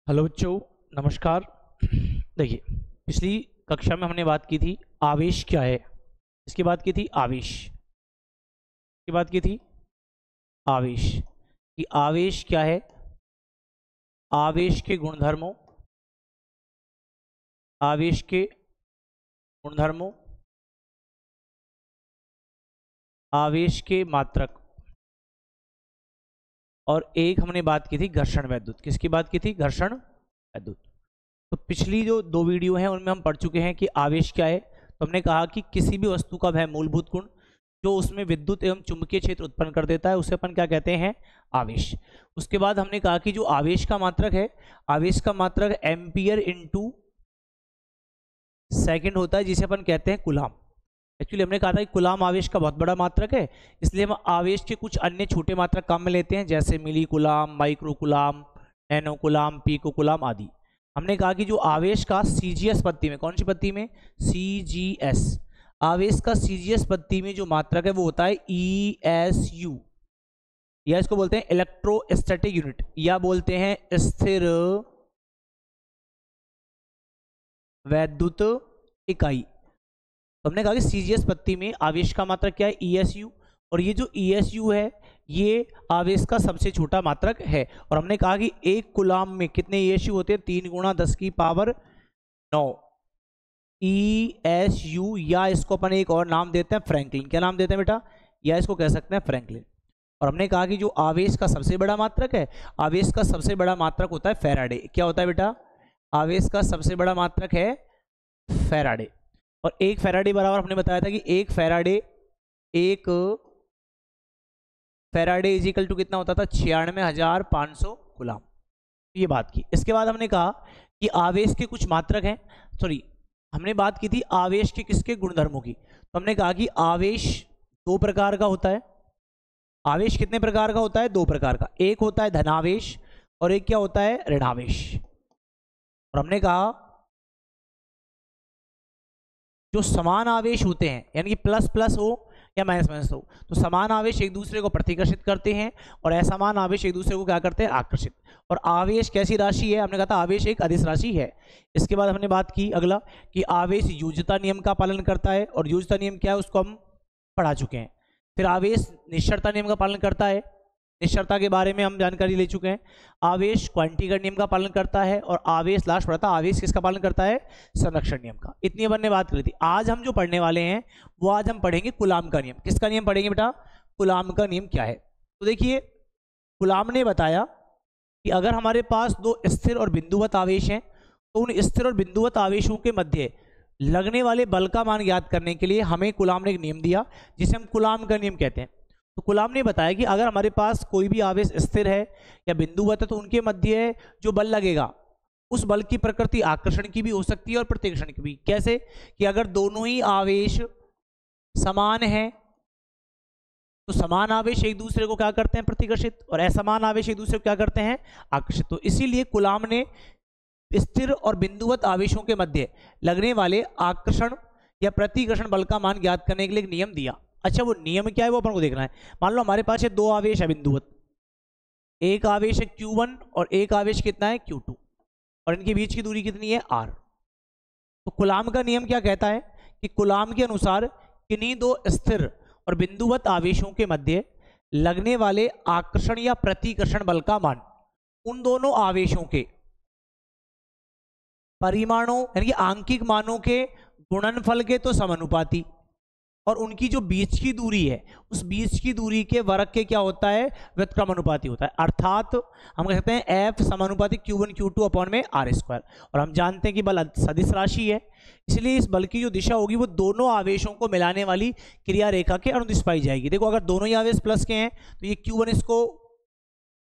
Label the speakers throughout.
Speaker 1: Hello बच्चों, नमस्कार। देखिए, पिछली कक्षा में हमने बात की थी आवेश क्या है। इसकी बात की थी आवेश की बात की थी आवेश कि आवेश क्या है, आवेश के गुणधर्मों, आवेश के गुणधर्मों, आवेश के मात्रक, और एक हमने बात की थी घर्षण वैद्युत। किसकी बात की थी? घर्षण वैद्युत। तो पिछली जो दो वीडियो हैं उनमें हम पढ़ चुके हैं कि आवेश क्या है। तो हमने कहा कि किसी भी वस्तु का वह मूलभूत गुण जो उसमें विद्युत एवं चुंबकीय क्षेत्र उत्पन्न कर देता है उसे अपन क्या कहते हैं? आवेश। उसके बाद हमने कहा कि जो आवेश का मात्रक है, आवेश का मात्रक एम्पियर इंटू सेकेंड होता है, जिसे अपन कहते हैं कूलाम। एक्चुअली हमने कहा था कि कूलाम आवेश का बहुत बड़ा मात्रक है, इसलिए हम आवेश के कुछ अन्य छोटे मात्रक काम में लेते हैं, जैसे milli coulomb, micro coulomb, nano coulomb, pico coulomb आदि। हमने कहा कि जो आवेश का सीजीएस पत्ती में, कौन सी पत्ती में? सीजीएस। आवेश का सीजीएस पत्ती में जो मात्रक है वो होता है ईएसयू, या इसको बोलते हैं इलेक्ट्रोस्टैटिक यूनिट, या बोलते हैं स्थिर वैद्युत इकाई। तो हमने कहा कि सीजीएस पत्ती में आवेश का मात्रक क्या है? ईएसयू। और ये जो ईएसयू है ये आवेश का सबसे छोटा मात्रक है। और हमने कहा कि एक कूलाम में कितने ईएसयू होते हैं? 3 × 10⁹ ईएसयू, या इसको अपन एक और नाम देते हैं फ्रैंकलिन। क्या नाम देते हैं बेटा? या इसको कह सकते हैं फ्रैंकलिन। और हमने कहा कि जो आवेश का सबसे बड़ा मात्रक है, आवेश का सबसे बड़ा मात्रक होता है फैराडे। क्या होता है बेटा? आवेश का सबसे बड़ा मात्रक है फैराडे। और एक फैराडे बराबर हमने बताया था कि एक फैराडे इज इक्वल टू कितना होता था? 96,500 कूलाम। ये बात की। इसके बाद हमने कहा कि आवेश के कुछ मात्रक हैं, हमने बात की थी आवेश के किसके? गुणधर्मों की। तो हमने कहा कि आवेश 2 प्रकार का होता है। आवेश कितने प्रकार का होता है? 2 प्रकार का। एक होता है धनावेश और एक क्या होता है? ऋणावेश। और हमने कहा जो समान आवेश होते हैं, यानी कि प्लस प्लस हो या माइनस माइनस हो, तो समान आवेश एक दूसरे को प्रतिकर्षित करते हैं और असमान आवेश एक दूसरे को क्या करते हैं? आकर्षित। और आवेश कैसी राशि है? हमने कहा था आवेश एक अदिश राशि है। इसके बाद हमने बात की अगला कि आवेश योज्यता नियम का पालन करता है, और योज्यता नियम क्या है उसको हम पढ़ा चुके हैं। फिर आवेश निश्चरता नियम का पालन करता है, निश्चरता के बारे में हम जानकारी ले चुके हैं। आवेश क्वांटिकरण नियम का पालन करता है, और आवेश लास्ट पढ़ा था आवेश किसका पालन करता है? संरक्षण नियम का। इतनी अपन ने बात करी थी। आज हम जो पढ़ने वाले हैं वो आज हम पढ़ेंगे कूलाम का नियम। किसका नियम पढ़ेंगे बेटा? कूलाम का नियम क्या है? तो देखिए, कूलाम ने बताया कि अगर हमारे पास 2 स्थिर और बिंदुवत आवेश हैं तो उन स्थिर और बिंदुवत आवेशों के मध्य लगने वाले बल का मान ज्ञात करने के लिए हमें कूलाम ने एक नियम दिया जिसे हम कूलाम का नियम कहते हैं। तो कूलाम ने बताया कि अगर हमारे पास कोई भी आवेश स्थिर है या बिंदुवत है तो उनके मध्य जो बल लगेगा उस बल की प्रकृति आकर्षण की भी हो सकती है और प्रतिकर्षण की भी। कैसे? कि अगर दोनों ही आवेश समान हैं तो समान आवेश एक दूसरे को क्या करते हैं? प्रतिकर्षित, और असमान आवेश एक दूसरे को क्या करते हैं? आकर्षित। तो इसीलिए कूलाम ने स्थिर और बिंदुवत आवेशों के मध्य लगने वाले आकर्षण या प्रतिकर्षण बल का मान ज्ञात करने के लिए एक नियम दिया। अच्छा, वो नियम क्या है वो अपन को देखना है। मान लो हमारे पास ये 2 आवेश है बिंदुवत, एक आवेश है Q1 और एक आवेश कितना है? Q2, और इनके बीच की दूरी कितनी है? R। तो कूलाम का नियम क्या कहता है कि कूलाम के अनुसार किन्हीं 2 स्थिर और बिंदुवत आवेशों के मध्य लगने वाले आकर्षण या प्रतिकर्षण बल का मान उन दोनों आवेशों के परिमाणों यानी कि आंकिक मानों के गुणनफल के तो समानुपाती, और उनकी जो बीच की दूरी है उस बीच की दूरी के वर्ग के क्या होता है? व्युत्क्रमानुपाती होता है। अर्थात हम कह सकते हैं F समानुपाती Q1 Q2 अपॉन में R²। और हम जानते हैं कि बल सदिश राशि है, इसलिए इस बल की जो दिशा होगी वो दोनों आवेशों को मिलाने वाली क्रिया रेखा के अनुदिश पाई जाएगी। देखो, अगर दोनों ही आवेश प्लस के हैं तो ये Q1 इसको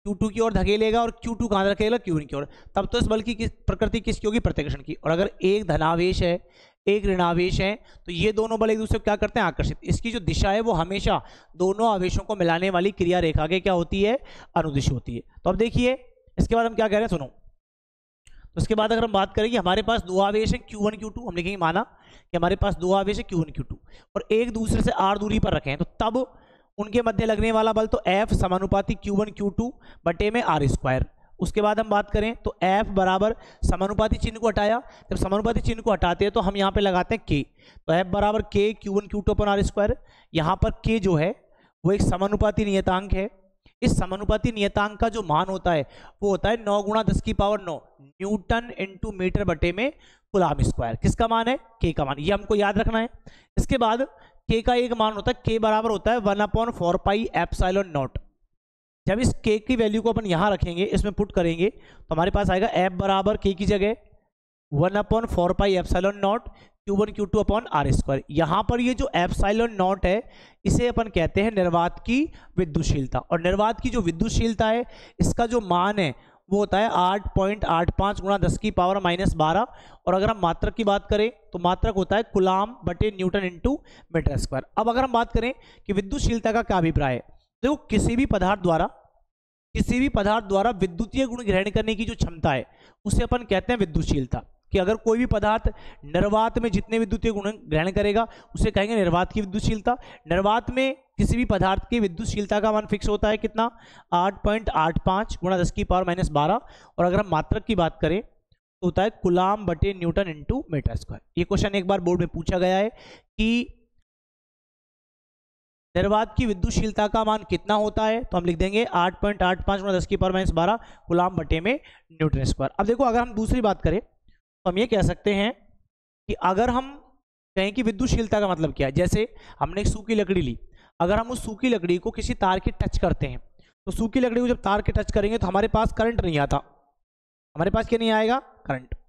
Speaker 1: Q2 की ओर धकेलेगा और Q2 कहाँ धकेलेगा? Q1 की ओर। तब तो इस बल की प्रकृति किसकी होगी? प्रतिकर्षण की। और अगर एक धनावेश है एक ऋणावेश है तो ये दोनों बल एक दूसरे को क्या करते हैं? आकर्षित। इसकी जो दिशा है वो हमेशा दोनों आवेशों को मिलाने वाली क्रिया रेखा के क्या होती है? अनुदिश होती है। तो अब देखिए इसके बाद हम क्या कह रहे हैं, सुनो। तो इसके बाद अगर हम बात करें कि हमारे पास 2 आवेश है Q1 Q2, हम लिखेंगे माना कि हमारे पास 2 आवेश है Q1 Q2 और एक दूसरे से R दूरी पर रखे हैं, तो तब उनके मध्य लगने वाला बल तो F समानुपाती Q1 Q2 बटे में R²। उसके बाद हम बात करें तो F बराबर समानुपाती चिन्ह को हटाया, जब समानुपाती चिन्ह को हटाते हैं तो हम यहाँ पे लगाते हैं K, तो F बराबर K Q1 Q2 upon R square. यहाँ पर K जो है वो एक समानुपाती नियतांक है। इस समानुपाती नियतांक का जो मान होता है वो होता है 9 गुणा 10 की पावर 9 न्यूटन इंटू मीटर बटे में कूलम्ब स्क्वायर। किसका मान है? K का मान, ये हमको याद रखना है। इसके बाद K का एक मान होता है, K बराबर होता है 1/4 पाई एप्सिलॉन नॉट। जब इस K की वैल्यू को अपन यहाँ रखेंगे, इसमें पुट करेंगे तो हमारे पास आएगा F बराबर K की जगह 1/4 pi epsilon naught Q1 Q2 upon R square. यहाँ पर ये जो एप्सिलॉन नॉट है इसे अपन कहते हैं निर्वात की विद्युतशीलता, और निर्वात की जो विद्युतशीलता है इसका जो मान है वो होता है 8.85 गुणा 10 की पावर -12। और अगर हम मात्रक की बात करें तो मात्रक होता है कूलम्ब बटे न्यूटन इंटू मीटर स्क्वायर। अब अगर हम बात करें कि विद्युतशीलता का क्या अभिप्राय है, देखो किसी भी पदार्थ द्वारा विद्युतीय गुण ग्रहण करने की जो क्षमता है उसे अपन कहते हैं विद्युतशीलता। कि अगर कोई भी पदार्थ निर्वात में जितने विद्युतीय गुण ग्रहण करेगा उसे कहेंगे निर्वात की विद्युतशीलता। निर्वात में किसी भी पदार्थ की विद्युतशीलता का मान फिक्स होता है कितना? 8.85 गुणा 10 की पावर -12। और अगर हम मात्रक की बात करें तो होता है कूलम्ब बटे न्यूटन इंटू मीटर स्क्वायर। ये क्वेश्चन एक बार बोर्ड में पूछा गया है कि निर्वात की विद्युतशीलता का मान कितना होता है, तो हम लिख देंगे 8.85 गुणा 10 की पावर -12 कूलम्ब बटे में न्यूटन स्क्वायर। अब देखो अगर हम दूसरी बात करें तो हम ये कह सकते हैं कि अगर हम कहें कि विद्युतशीलता का मतलब क्या है, जैसे हमने एक सूखी लकड़ी ली, अगर हम उस सूखी लकड़ी को किसी तार के टच करते हैं तो सूखी लकड़ी को जब तार के टच करेंगे तो हमारे पास करंट नहीं आता, हमारे पास क्या नहीं आएगा? करंट। तो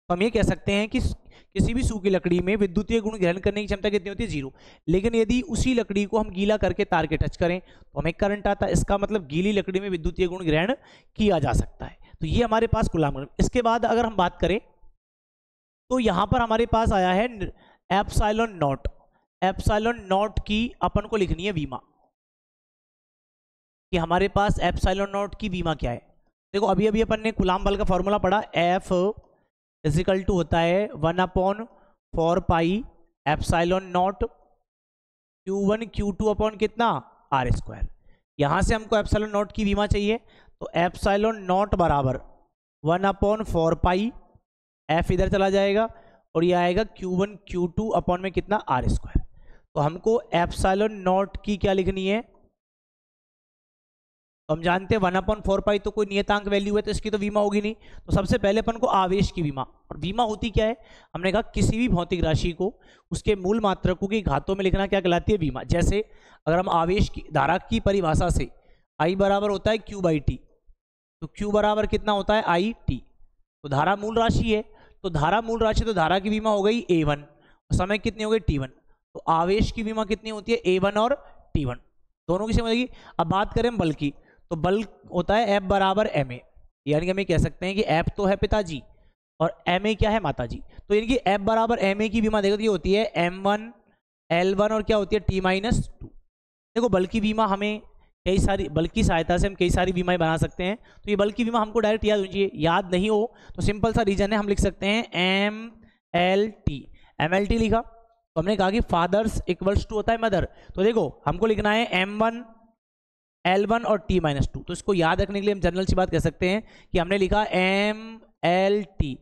Speaker 1: हम ये कह सकते हैं कि किसी भी सूखी लकड़ी में विद्युतीय गुण ग्रहण करने की क्षमता कितनी होती है? 0। लेकिन यदि उसी लकड़ी को हम गीला करके तार के टच करें तो हमें करंट आता है। इसका मतलब गीली लकड़ी में विद्युतीय गुण ग्रहण किया जा सकता है। तो ये हमारे पास कूलम्ब। इसके बाद अगर हम बात करें तो यहां पर हमारे पास आया है एप्सिलॉन नॉट। एप्सिलॉन नॉट की अपन को लिखनी है विमा, कि हमारे पास एप्सिलॉन नॉट की विमा क्या है। देखो अभी अभी अपन ने कूलम्ब बल का फॉर्मूला पढ़ा, F इजिकल टू होता है 1/4 pi epsilon naught Q1 Q2 upon कितना? R square. यहां से हमको एप्सिलॉन नॉट की विमा चाहिए, तो एप्सिलॉन नॉट बराबर 1/4 पाई, F इधर चला जाएगा और ये आएगा Q1 Q2 अपॉन में कितना? R square. तो हमको एप्सिलॉन नॉट की क्या लिखनी है? तो हम जानते हैं 1/4 पाई तो कोई नियतांक वैल्यू है तो इसकी तो विमा होगी नहीं। तो सबसे पहले अपन को आवेश की विमा, और विमा होती क्या है? हमने कहा किसी भी भौतिक राशि को उसके मूल मात्रकों की घातों में लिखना क्या कहलाती है? विमा। जैसे अगर हम आवेश की धारा की परिभाषा से I बराबर होता है Q/T, तो Q बराबर कितना होता है? IT। तो धारा मूल राशि है, तो धारा मूल राशि, तो धारा की विमा हो गई A1, समय कितनी हो गई? T1। तो आवेश की विमा कितनी होती है? A1 और T1 दोनों की समझेगी। अब बात करें बल की, तो बल होता है F बराबर ma, यानी कि हम ये कह सकते हैं कि F तो है पिताजी और ma क्या है? माताजी। तो यानी कि F बराबर ma की विमा देखो, ये होती है M1 L1 और क्या होती है? T-2। देखो बल की बीमा हमें कई सारी, बल की सहायता से हम कई सारी बीमाएं बना सकते हैं। तो ये बल की बीमा हमको डायरेक्ट याद होनी चाहिए। याद नहीं हो तो सिंपल सा रीजन है, हम लिख सकते हैं MLT। MLT लिखा तो हमने कहा कि फादर्स इक्वल्स टू होता है मदर। तो देखो हमको लिखना है M1 L1 और T-2। तो इसको याद रखने के लिए हम जनरल सी बात कह सकते हैं कि हमने लिखा MLT,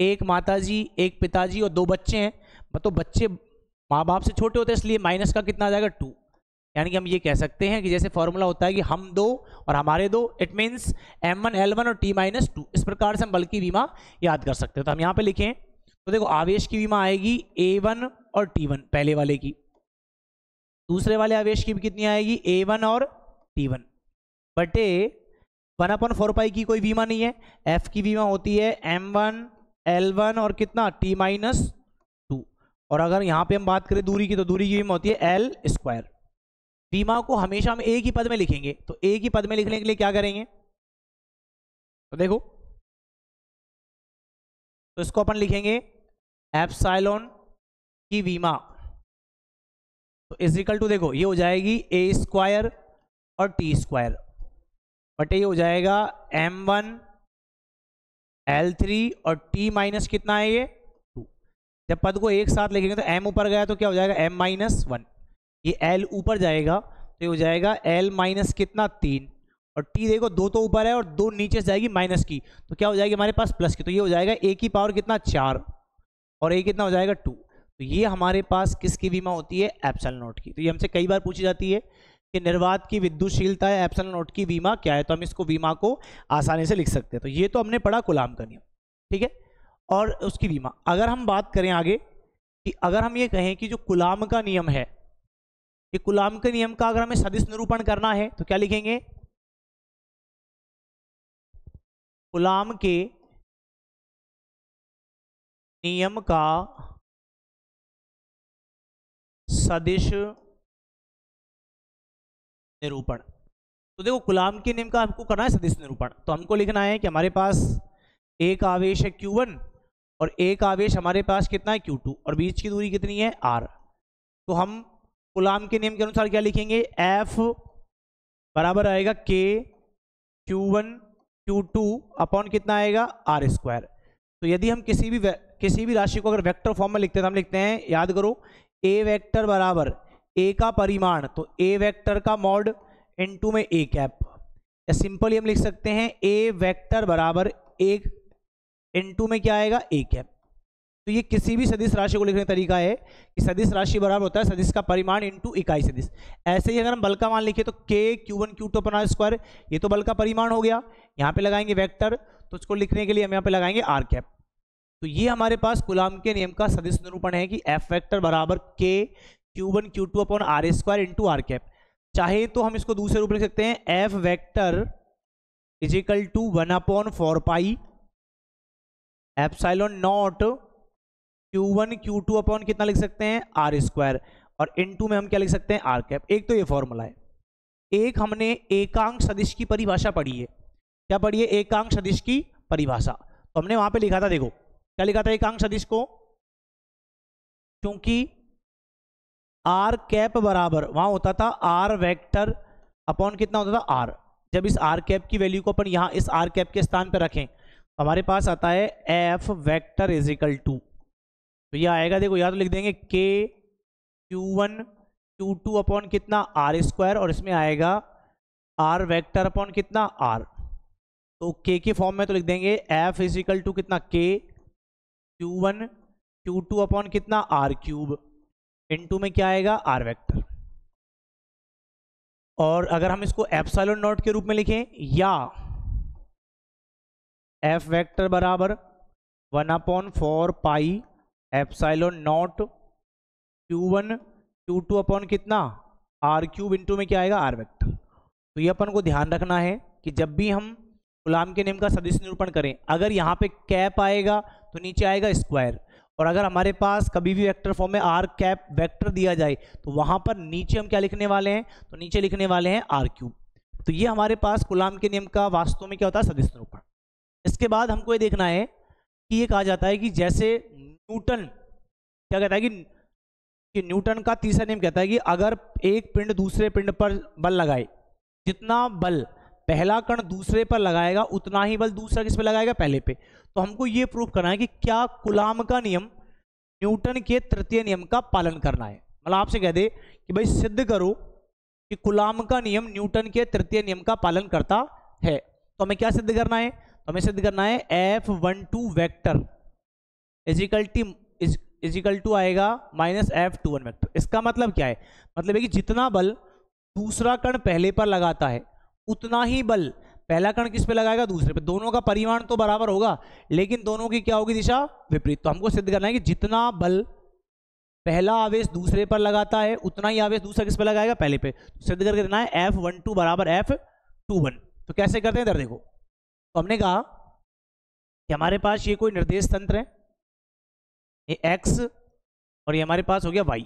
Speaker 1: एक माताजी, एक पिताजी और 2 बच्चे हैं। तो बच्चे माँ बाप से छोटे होते हैं, इसलिए माइनस का कितना आ जाएगा? 2। यानी कि हम ये कह सकते हैं कि जैसे फॉर्मूला होता है कि हम 2 और हमारे 2, इट मीन्स M1 L1 और T-2। इस प्रकार से हम बल की बीमा याद कर सकते हैं। तो हम यहाँ पे लिखें तो देखो आवेश की बीमा आएगी A1 और T1 पहले वाले की, दूसरे वाले आवेश की भी कितनी आएगी? A1 और T1 बटे 1/4 पाई की कोई बीमा नहीं है। F की बीमा होती है M1 L1 और कितना? T-2। और अगर यहाँ पे हम बात करें दूरी की, तो दूरी की बीमा होती है L स्क्वायर। बीमा को हमेशा हम एक ही पद में लिखेंगे, तो एक ही पद में लिखने के लिए क्या करेंगे? तो देखो, तो इसको अपन लिखेंगे एप्सिलॉन की बीमा, तो इजिकल टू देखो ये हो जाएगी A स्क्वायर और T स्क्वायर बटे ये हो जाएगा M1 L3 और T माइनस कितना है? ये 2। जब पद को एक साथ लिखेंगे तो M ऊपर गया तो क्या हो जाएगा? M-1। ये L ऊपर जाएगा तो ये हो जाएगा L माइनस कितना? 3 और टी देखो 2 तो ऊपर है और 2 नीचे से जाएगी माइनस की, तो क्या हो जाएगी हमारे पास प्लस की, तो ये हो जाएगा a की पावर कितना 4 और a कितना हो जाएगा 2। तो ये हमारे पास किसकी विमा होती है, एप्सिलॉन नॉट की। तो ये हमसे कई बार पूछी जाती है कि निर्वात की विद्युतशीलता है एप्सिलॉन नॉट की विमा क्या है, तो हम इसको विमा को आसानी से लिख सकते हैं। तो ये तो हमने पढ़ा कूलाम का नियम, ठीक है, और उसकी विमा। अगर हम बात करें आगे कि अगर हम ये कहें कि जो कूलाम का नियम है, ये कूलाम के नियम का अगर हमें सदिश निरूपण करना है तो क्या लिखेंगे, कूलाम के नियम का सदिश निरूपण। तो देखो कूलाम के नियम का हमको करना है सदिश निरूपण, तो हमको लिखना है कि हमारे पास एक आवेश है Q1 और एक आवेश हमारे पास कितना है Q2 और बीच की दूरी कितनी है R। तो हम कूलाम के नियम के अनुसार क्या लिखेंगे, F बराबर आएगा K Q1 Q2 अपॉन कितना आएगा R²। तो यदि हम किसी भी राशि को अगर वेक्टर फॉर्म में लिखते हैं तो हम लिखते हैं, याद करो, A वेक्टर बराबर A का परिमाण, तो A वेक्टर का मॉड इनटू में A कैप, या सिंपली हम लिख सकते हैं A वेक्टर बराबर 1 इनटू में क्या आएगा A कैप। तो ये किसी भी सदिश राशि को लिखने का तरीका है कि सदिश राशि बराबर होता है सदिश का परिमाण इनटू इकाई सदिश। ऐसे ही अगर हम बल का मान लिखे तो K Q1 Q2 upon R², ये तो बल का परिमाण हो गया, यहाँ पे लगाएंगे वेक्टर, तो उसको लिखने के लिए हम यहाँ पे लगाएंगे R कैप। तो ये हमारे पास कूलाम के नियम का सदिश निरूपण है कि F वेक्टर बराबर K Q1 Q2 upon R² into R cap. चाहे तो हम इसको दूसरे रूप में लिख सकते हैं, F vector is equal to 1/4 pi epsilon naught Q1 Q2 upon कितना लिख सकते हैं R², और इनटू में हम क्या लिख सकते हैं R कैप। एक तो ये फॉर्मूला है। एक हमने एकांक सदिश की परिभाषा पढ़ी है, क्या पढ़ी है, एकांक सदिश की परिभाषा। तो हमने वहां पे लिखा था, देखो क्या लिखा था एकांक सदिश को, क्योंकि R कैप बराबर वहां होता था R वेक्टर अपॉन कितना होता था R। जब इस R कैप की वैल्यू को अपन यहाँ इस R कैप के स्थान पर रखें तो हमारे पास आता है F vector is equal to, तो ये आएगा, देखो या तो लिख देंगे K Q1 Q2 अपॉन कितना R², और इसमें आएगा R वेक्टर अपॉन कितना R। तो K के फॉर्म में तो लिख देंगे F इज इक्वल टू कितना K Q1 Q2 अपॉन कितना R³ इनटू में क्या आएगा R वेक्टर। और अगर हम इसको एप्सिलॉन नॉट के रूप में लिखें, या F वेक्टर बराबर 1/4 pi epsilon naught Q1 Q2 upon कितना R³ इनटू में क्या आएगा R वेक्टर। तो ये अपन को ध्यान रखना है कि जब भी हम कूलाम के नियम का सदिश निरूपण करें, अगर यहाँ पे कैप आएगा तो नीचे आएगा स्क्वायर, और अगर हमारे पास कभी भी वेक्टर फॉर्म में R कैप वेक्टर दिया जाए तो वहां पर नीचे हम क्या लिखने वाले हैं, तो नीचे लिखने वाले हैं R³। तो ये हमारे पास कूलाम के नियम का वास्तव में क्या होता है, सदिश निरूपण। इसके बाद हमको ये देखना है कि ये कहा जाता है कि जैसे न्यूटन क्या कहता है कि न्यूटन का तीसरा नियम कहता है कि अगर एक पिंड दूसरे पिंड पर बल लगाए, जितना बल पहला कण दूसरे पर लगाएगा उतना ही बल दूसरा किस पे लगाएगा, पहले पे। तो हमको ये प्रूव करना है कि क्या कूलाम का नियम न्यूटन के तृतीय नियम का पालन करना है। मतलब आपसे कह दे कि भाई सिद्ध करो कि कूलाम का नियम न्यूटन के तृतीय नियम का पालन करता है, तो हमें क्या सिद्ध करना है, तो हमें सिद्ध करना है F12 vector is equal to आएगा माइनस F21 वेक्टर। इसका मतलब क्या है, मतलब है कि जितना बल दूसरा कण पहले पर लगाता है उतना ही बल पहला कण किस पे लगाएगा, दूसरे पे। दोनों का परिमाण तो बराबर होगा लेकिन दोनों की क्या होगी, दिशा विपरीत। तो हमको सिद्ध करना है कि जितना बल पहला आवेश दूसरे पर लगाता है उतना ही आवेश दूसरा किस पे लगाएगा, पहले पे। तो सिद्ध करके देना है F12 बराबर F21। तो कैसे करते हैं इधर देखो, तो हमने कहा कि हमारे पास ये कोई निर्देश तंत्र है, ये x और ये हमारे पास हो गया y।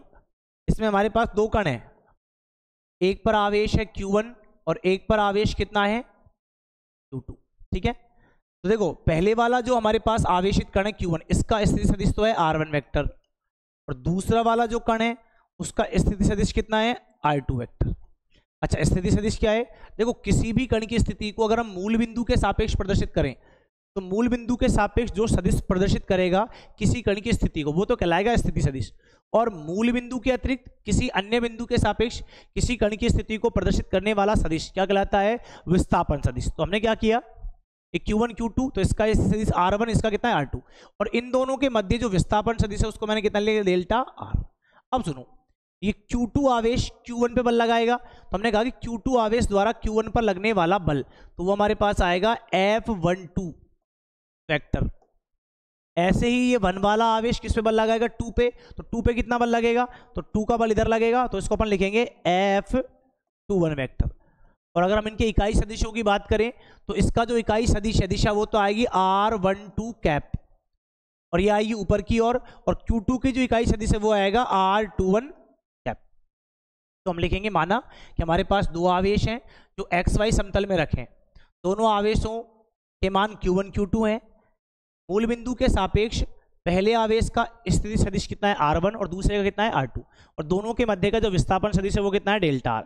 Speaker 1: इसमें हमारे पास दो कण हैं, एक पर आवेश है Q1 और एक पर आवेश कितना है Q2, ठीक है। तो देखो पहले वाला जो हमारे पास आवेशित कण है Q1, इसका स्थिति सदिश तो है R1 वेक्टर, और दूसरा वाला जो कण है उसका स्थिति सदिश कितना है R2 वेक्टर। अच्छा, स्थिति सदिश क्या है, देखो किसी भी कण की स्थिति को अगर हम मूल बिंदु के सापेक्ष प्रदर्शित करें तो मूल बिंदु के सापेक्ष जो सदिश प्रदर्शित करेगा किसी कण की स्थिति को वो तो कहलाएगा स्थिति सदिश। और मूल बिंदु के अतिरिक्त किसी अन्य बिंदु के सापेक्ष किसी कण की स्थिति को प्रदर्शित करने वाला सदिश क्या कहलाता है? विस्थापन सदिश। तो हमने क्या किया, Q1 Q2, तो इसका सदिश R1, इसका कितना है R2, और इन दोनों के मध्य जो विस्थापन सदिश है उसको मैंने कितना लिया, डेल्टा R। अब सुनो, ये Q2 आवेश Q1 पे बल लगाएगा, तो हमने कहा कि Q2 आवेश द्वारा Q1 पर लगने वाला बल, तो वो हमारे पास आएगा F12 वेक्टर। ऐसे ही ये 1 वाला आवेश किस पे बल लगाएगा, 2 पे, तो 2 पे कितना बल लगेगा, तो 2 का बल इधर लगेगा, तो इसको अपन लिखेंगे F21 वेक्टर। और अगर हम इनके इकाई सदिशों की बात करें तो इसका जो इकाई सदिश है दिशा वो तो आएगी R12 कैप, और ये आएगी ऊपर की ओर, और Q2 की जो इकाई सदिश है वो आएगा R21 कैप। तो हम लिखेंगे, माना कि हमारे पास दो आवेश हैं जो XY समतल में रखें, दोनों आवेशों के मान Q1 Q2 हैं। मूल बिंदु के सापेक्ष पहले आवेश का स्थिति सदिश कितना है, R1, और दूसरे का कितना है, R2, और दोनों के मध्य का जो विस्थापन सदिश है वो कितना है, डेल्टा R।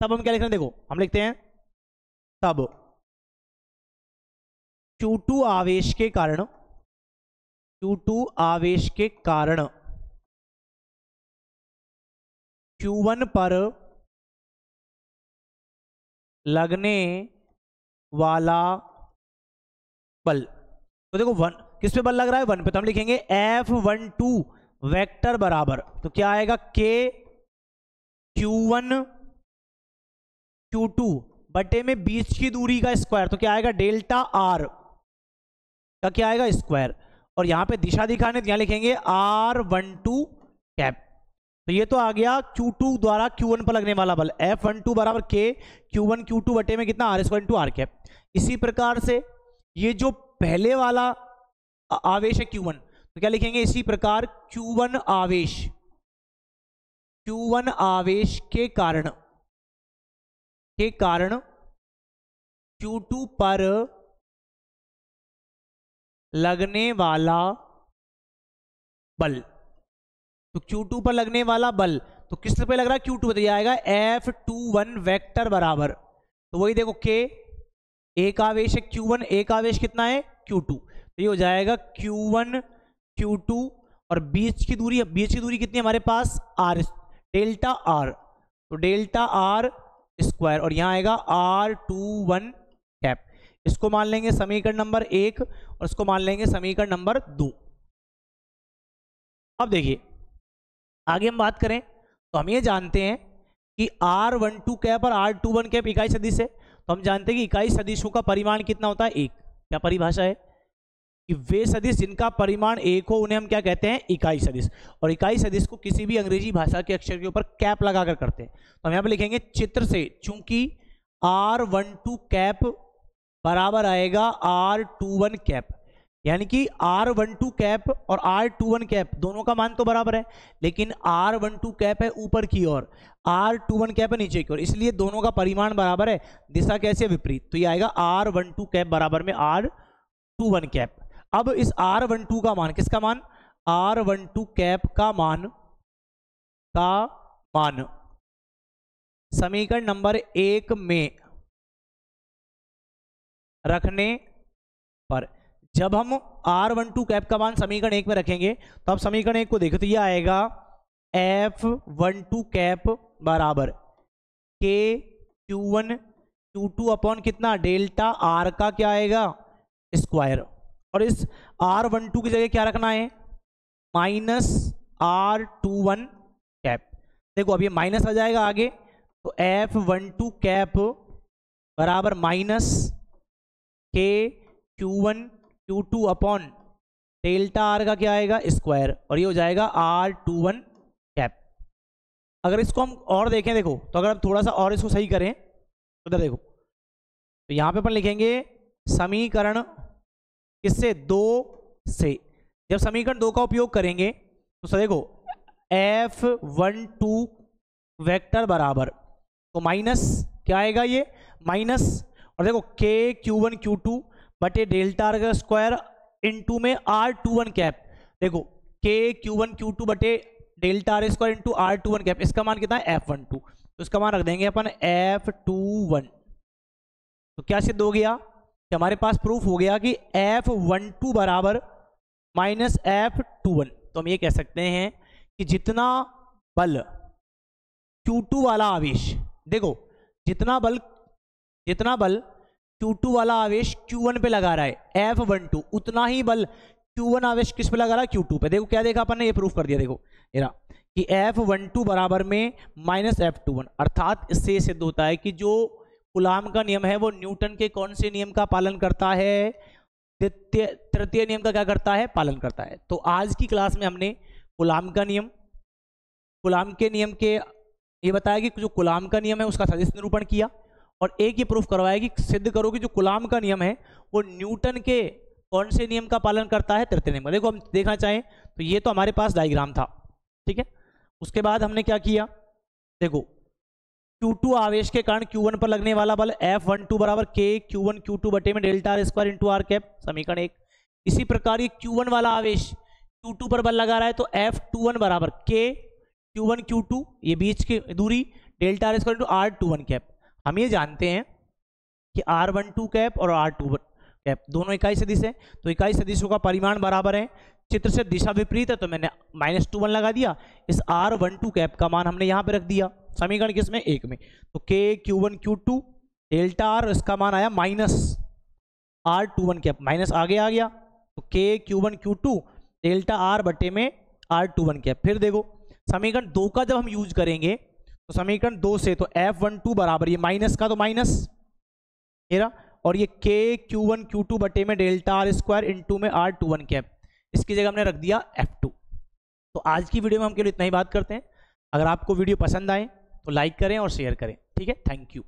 Speaker 1: तब हम क्या लिख रहे हैं, देखो हम लिखते हैं, तब Q2 आवेश के कारण Q1 पर लगने वाला बल, तो देखो 1 किस पे बल लग रहा है, 1 पे, तो हम लिखेंगे F12 वेक्टर बराबर, तो क्या आएगा, K Q1 Q2 बटे में बीच की दूरी का स्क्वायर, तो क्या आएगा, डेल्टा R का क्या आएगा, स्क्वायर। और यहां पे दिशा दिखाने, तो यहां लिखेंगे R12 कैप। तो ये तो आ गया Q2 द्वारा Q1 पर लगने वाला बल, F12 बराबर K Q1 Q2 बटे में कितना, R square into R cap. इसी प्रकार से ये जो पहले वाला आवेश है Q1, तो क्या लिखेंगे, इसी प्रकार Q1 आवेश के कारण Q2 पर लगने वाला बल, तो Q2 पर लगने वाला बल तो किस पे लग रहा है, Q2 पे, तो ये आएगा F21 वेक्टर बराबर, तो वही देखो K एक आवेश है Q1, एक आवेश कितना है, Q2, तो ये हो जाएगा Q1 Q2, और बीच की दूरी कितनी है हमारे पास, R, डेल्टा R, तो डेल्टा R स्क्वायर, और यहां आएगा R21 कैप। इसको मान लेंगे समीकरण नंबर 1 और इसको मान लेंगे समीकरण नंबर 2। अब देखिए आगे हम बात करें तो हम ये जानते हैं कि R12 कैप और R21 कैप इकाई सदिश है, तो हम जानते हैं कि इकाई सदिशों का परिमाण कितना होता है, 1। क्या परिभाषा है कि वे सदिश जिनका परिमाण 1 हो उन्हें हम क्या कहते हैं, इकाई सदिश। और इकाई सदिश को किसी भी अंग्रेजी भाषा के अक्षर के ऊपर कैप लगाकर करते हैं, तो हम यहाँ पे लिखेंगे चित्र से, चूंकि R12 कैप बराबर आएगा R21 कैप, यानी कि R12 कैप और R21 कैप दोनों का मान तो बराबर है, लेकिन R12 कैप है ऊपर की ओर, R21 कैप है नीचे की ओर, इसलिए दोनों का परिमाण बराबर है, दिशा कैसे विपरीत, तो ये आएगा R12 कैप बराबर में R21 कैप। अब इस R12 का मान, किसका मान, R12 कैप का मान समीकरण नंबर 1 में रखने पर, जब हम R12 कैप का मान समीकरण 1 में रखेंगे तो अब समीकरण 1 को देखो, तो ये आएगा F12 कैप बराबर K Q1 Q2 अपॉन कितना, डेल्टा R का क्या आएगा, स्क्वायर, और इस R12 की जगह क्या रखना है, माइनस R21 कैप। देखो अब ये माइनस आ जाएगा आगे, तो F12 कैप बराबर minus K Q1 Q2 upon delta R का क्या आएगा, स्क्वायर, और ये हो जाएगा R21 कैप। अगर इसको हम और देखें, देखो तो अगर हम थोड़ा सा और इसको सही करें तो इधर देखो, तो यहाँ पे अपन लिखेंगे समीकरण किससे, 2 से। जब समीकरण 2 का उपयोग करेंगे तो सर देखो F12 वेक्टर बराबर, तो माइनस क्या आएगा, ये माइनस, और देखो K Q1 Q2 बटे डेल्टा R का स्क्वायर इंटू में R21 कैप, देखो K Q1 Q2 बटे delta R square into R21 cap, इसका मान कितना है, F12, तो इसका मान रख देंगे अपन F21। तो क्या सिद्ध हो गया कि हमारे पास प्रूफ हो गया कि F12 बराबर माइनस F21। तो हम ये कह सकते हैं कि जितना बल Q2 वाला आवेश, देखो जितना बल Q2 वाला आवेश Q1 पे लगा रहा है F12, उतना ही बल Q1 आवेश किस पे लगा रहा है, Q2 पे। देखो क्या देखा अपन ने, ये प्रूफ कर दिया। देखो ये रहा कि F12 बराबर में माइनस F21, अर्थात इससे ये सिद्ध होता है कि जो कूलाम का नियम है वो न्यूटन के कौन से नियम का पालन करता है, तृतीय नियम का क्या करता है, पालन करता है। तो आज की क्लास में हमने कूलाम का नियम, कूलाम के नियम के ये बताया कि जो कूलाम का नियम है उसका सदिश निरूपण किया, और एक ये प्रूफ करवाया कि सिद्ध करो कि जो कूलाम का नियम है वो न्यूटन के कौन से नियम का पालन करता है, तृतीय नियम। देखो हम देखना चाहें तो ये तो हमारे पास डायग्राम था, ठीक है। उसके बाद हमने क्या किया, देखो Q2 आवेश के कारण Q1 पर लगने वाला बल F12 बराबर K Q1 Q2 बटे में delta R square into R cap, समीकरण 1। इसी प्रकार ये Q1 वाला आवेश Q2 पर बल लगा रहा है तो F21 बराबर K Q1 Q2, ये बीच की दूरी, delta R square into R21 cap. हम ये जानते हैं कि R12 कैप और R21 कैप दोनों इकाई सदिश है, तो इकाई सदिशों का परिमाण बराबर है। चित्र से दिशा विपरीत है तो मैंने -21 लगा दिया, इस R12 कैप का मान हमने यहाँ पे रख दिया समीकरण किसमें, 1 में। तो K Q1 Q2 delta R, इसका मान आया -R21 कैप, माइनस आगे आ गया, तो K Q1 Q2 delta R बटे में R21 कैप। फिर देखो समीकरण 2 का जब हम यूज करेंगे तो समीकरण 2 से तो F12 बराबर, ये माइनस का तो माइनस मेरा, और ये K Q1 Q2 बटे में डेल्टा R स्क्वायर इंटू में R21 कैप, इसकी जगह हमने रख दिया F2। तो आज की वीडियो में हम केवल इतना ही बात करते हैं। अगर आपको वीडियो पसंद आए तो लाइक करें और शेयर करें, ठीक है। Thank you.